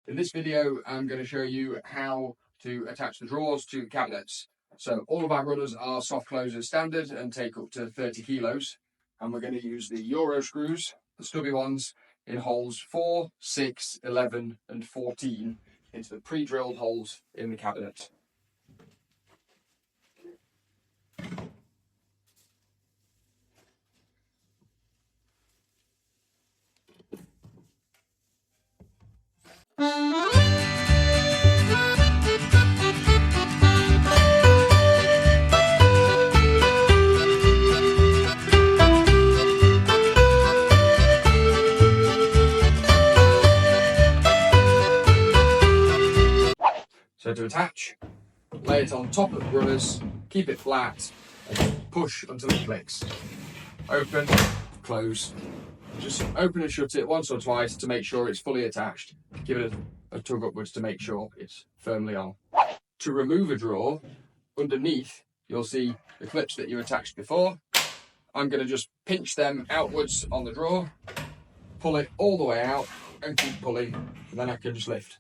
In this video, I'm going to show you how to attach the drawers to cabinets. So all of our runners are soft closers standard and take up to 30 kilos. And we're going to use the Euro screws, the stubby ones, in holes 4, 6, 11 and 14 into the pre-drilled holes in the cabinet. So to attach, lay it on top of the runners, keep it flat and push until it clicks. Open, close. Just open and shut it once or twice to make sure it's fully attached. Give it a tug upwards to make sure it's firmly on. To remove a drawer, underneath you'll see the clips that you attached before. I'm going to just pinch them outwards on the drawer, pull it all the way out and keep pulling, and then I can just lift.